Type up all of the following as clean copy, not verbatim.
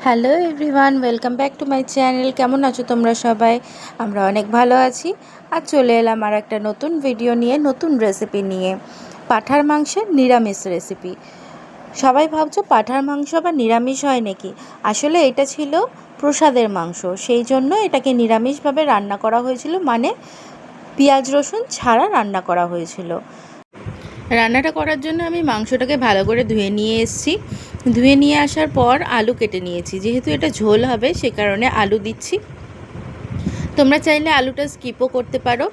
Hello everyone, welcome back to my channel. কেমন আছো তোমরা সবাই? আমরা অনেক ভালো আছি। আর চলে এলাম আর একটা নতুন ভিডিও নিয়ে, নতুন রেসিপি নিয়ে, পাঁঠার মাংসের নিরামিষ রেসিপি। সবাই ভাবছো পাঁঠার মাংস আবার নিরামিষ হয় নাকি? আসলে এটা ছিল প্রসাদের মাংস, সেই জন্য এটাকে নিরামিষভাবে রান্না করা হয়েছিল, মানে পেঁয়াজ রসুন ছাড়া রান্না করা হয়েছিল। রান্নাটা করার জন্য আমি মাংসটাকে ভালো করে ধুয়ে নিয়ে এসেছি। ধুয়ে নিয়ে আসার পর আলু কেটে নিয়েছি, যেহেতু এটা ঝোল হবে সে কারণে আলু দিচ্ছি। তোমরা চাইলে আলুটা স্কিপও করতে পারো।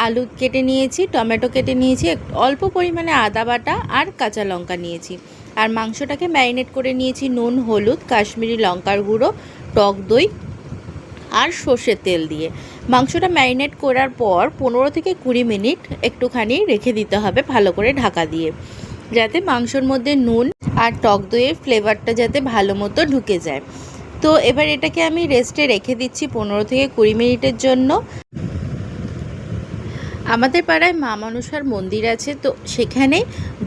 আলু কেটে নিয়েছি, টমেটো কেটে নিয়েছি, অল্প পরিমাণে আদা বাটা আর কাঁচা লঙ্কা নিয়েছি। আর মাংসটাকে ম্যারিনেট করে নিয়েছি নুন, হলুদ, কাশ্মীরি লঙ্কার গুঁড়ো, টক দই আর সর্ষের তেল দিয়ে। মাংসটা ম্যারিনেট করার পর 15 থেকে 20 মিনিট একটুখানি রেখে দিতে হবে ভালো করে ঢাকা দিয়ে, যাতে মাংসর মধ্যে নুন আর টক দইয়ের ফ্লেভারটা যাতে ভালো মতো ঢুকে যায়। তো এবার এটাকে আমি রেস্টে রেখে দিচ্ছি 15 থেকে 20 মিনিটের জন্য। আমাদের পাড়ায় মা মনসার মন্দির আছে, তো সেখানে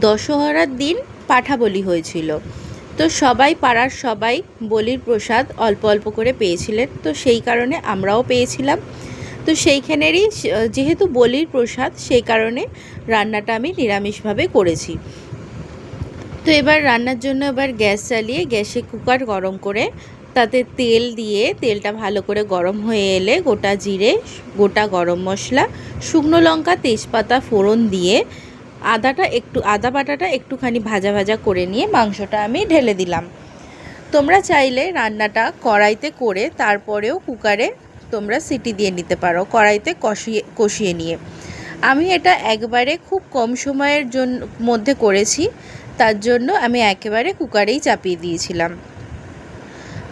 দশহরার দিন পাঁঠা বলি হয়েছিল। তো সবাই, পাড়ার সবাই বলির প্রসাদ অল্প অল্প করে পেয়েছিলেন, তো সেই কারণে আমরাও পেয়েছিলাম। তো সেইখানেরই যেহেতু বলির প্রসাদ, সেই কারণে রান্নাটা আমি নিরামিষভাবে করেছি। তো এবার রান্নার জন্য গ্যাস চালিয়ে গ্যাসে কুকার গরম করে তাতে তেল দিয়ে, তেলটা ভালো করে গরম হয়ে এলে গোটা জিরে, গোটা গরম মশলা, শুকনো লঙ্কা, তেজপাতা ফোড়ন দিয়ে আদা বাটাটা একটুখানি ভাজা ভাজা করে নিয়ে মাংসটা আমি ঢেলে দিলাম। তোমরা চাইলে রান্নাটা কড়াইতে করে তারপরেও কুকারে তোমরা সিটি দিয়ে নিতে পারো, কড়াইতে কষিয়ে নিয়ে। আমি এটা একবারে খুব কম সময়ের মধ্যে করেছি, তার জন্য আমি একেবারে কুকারেই চাপিয়ে দিয়েছিলাম।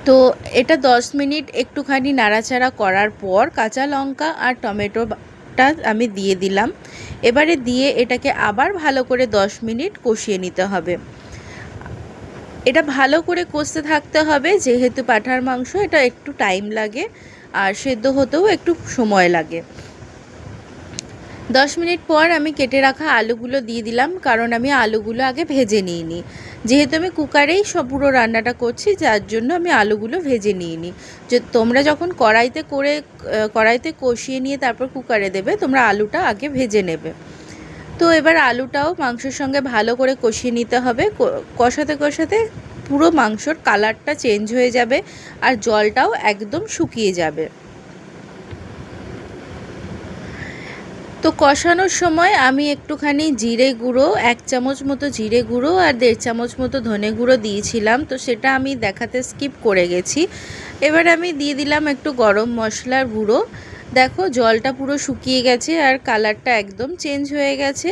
তো এটা 10 মিনিট একটুখানি নাড়াচাড়া করার পর কাঁচা লঙ্কা আর টমেটোটা আমি দিয়ে দিলাম। এবারে দিয়ে এটাকে আবার ভালো করে 10 মিনিট কষিয়ে নিতে হবে। এটা ভালো করে কষতে থাকতে হবে, যেহেতু পাঁঠার মাংস এটা একটু টাইম লাগে আর সেদ্ধ হতেও একটু সময় লাগে। 10 মিনিট পর আমি কেটে রাখা আলুগুলো দিয়ে দিলাম, কারণ আমি আলুগুলো আগে ভেজে নিইনি। যেহেতু আমি কুকারেই পুরো রান্নাটা করছি, যার জন্য আমি আলুগুলো ভেজে নিইনি। যে তোমরা যখন কড়াইতে কষিয়ে নিয়ে তারপর কুকারে দেবে, তোমরা আলুটা আগে ভেজে নেবে। তো এবার আলুটাও মাংসের সঙ্গে ভালো করে কষিয়ে নিতে হবে। কষাতে কষাতে পুরো মাংসর কালারটা চেঞ্জ হয়ে যাবে আর জলটাও একদম শুকিয়ে যাবে। তো কষানোর সময় আমি একটুখানি জিরে গুঁড়ো, 1 চামচ মতো জিরে গুঁড়ো আর 1.5 চামচ মতো ধনে গুঁড়ো দিয়েছিলাম, তো সেটা আমি দেখাতে স্কিপ করে গেছি। এবার আমি দিয়ে দিলাম একটু গরম মশলার গুঁড়ো। দেখো জলটা পুরো শুকিয়ে গেছে আর কালারটা একদম চেঞ্জ হয়ে গেছে।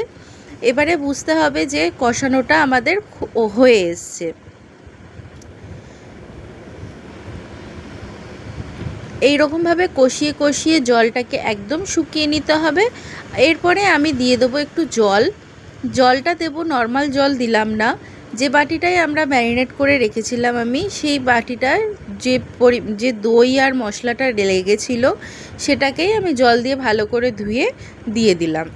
এবারে বুঝতে হবে যে কষানোটা আমাদের হয়ে এসছে। এই রকমভাবে কষিয়ে কষিয়ে জলটাকে একদম শুকিয়ে নিতে হবে। এরপরে আমি দিয়ে দেবো একটু জল। জলটা দেবো, নর্মাল জল দিলাম না। যে বাটিটায় আমরা ম্যারিনেট করে রেখেছিলাম আমি, সেই বাটিটায় যে দই আর মশলাটা লেগেছিল সেটাকেই আমি জল দিয়ে ভালো করে ধুয়ে দিয়ে দিলাম।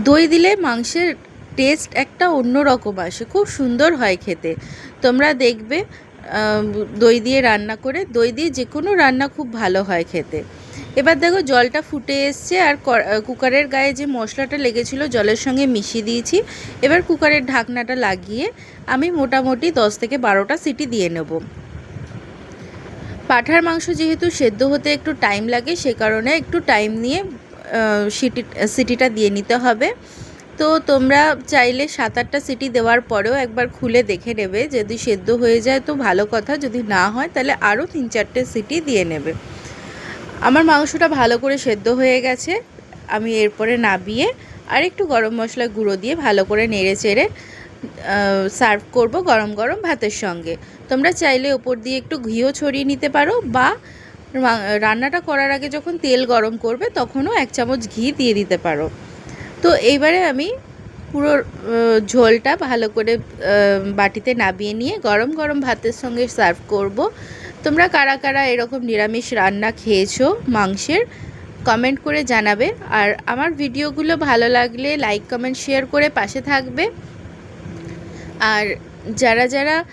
দই দিলে মাংসের টেস্ট একটা অন্য রকম আসে, খুব সুন্দর হয় খেতে। তোমরা দেখবে দই দিয়ে রান্না করে, দই দিয়ে যে কোনো রান্না খুব ভালো হয় খেতে। এবার দেখো জলটা ফুটে এসছে আর কুকারের গায়ে যে মশলাটা লেগেছিল জলের সঙ্গে মিশিয়ে দিয়েছি। এবার কুকারের ঢাকনাটা লাগিয়ে আমি মোটামুটি 10 থেকে 12টা সিটি দিয়ে নেব। পাঁঠার মাংস যেহেতু সেদ্ধ হতে একটু টাইম লাগে, সে কারণে একটু টাইম নিয়ে সিটিটা দিয়ে নিতে হবে। তো তোমরা চাইলে 7-8টা সিটি দেওয়ার পরেও একবার খুলে দেখে নেবে, যদি সেদ্ধ হয়ে যায় তো ভালো কথা, যদি না হয় তাহলে আরও 3-4টে সিটি দিয়ে নেবে। আমার মাংসটা ভালো করে সেদ্ধ হয়ে গেছে। আমি এরপরে নাবিয়ে আর একটু গরম মশলা গুঁড়ো দিয়ে ভালো করে নেড়ে চেড়ে সার্ভ করব গরম গরম ভাতের সঙ্গে। তোমরা চাইলে ওপর দিয়ে একটু ঘিও ছড়িয়ে নিতে পারো, বা রান্নাটা করার আগে যখন তেল গরম করবে তখনও 1 চামচ ঘি দিয়ে দিতে পারো। তো এইবারে আমি পুরো ঝোলটা ভালো করে বাটিতে নাবিয়ে নিয়ে গরম গরম ভাতের সঙ্গে সার্ভ করব। তোমরা কারা কারা এরকম নিরামিষ রান্না খেয়েছো মাংসের, কমেন্ট করে জানাবে। আর আমার ভিডিওগুলো ভালো লাগলে লাইক, কমেন্ট, শেয়ার করে পাশে থাকবে। আর যারা যারা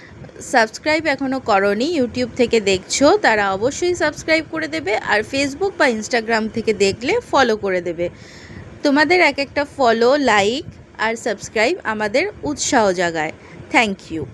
সাবস্ক্রাইব এখনও করনি, ইউটিউব থেকে দেখছো, তারা অবশ্যই সাবস্ক্রাইব করে দেবে। আর ফেসবুক বা ইনস্টাগ্রাম থেকে দেখলে ফলো করে দেবে। তোমাদের এক একটা ফলো, লাইক আর সাবস্ক্রাইব আমাদের উৎসাহ জাগায়। Thank you.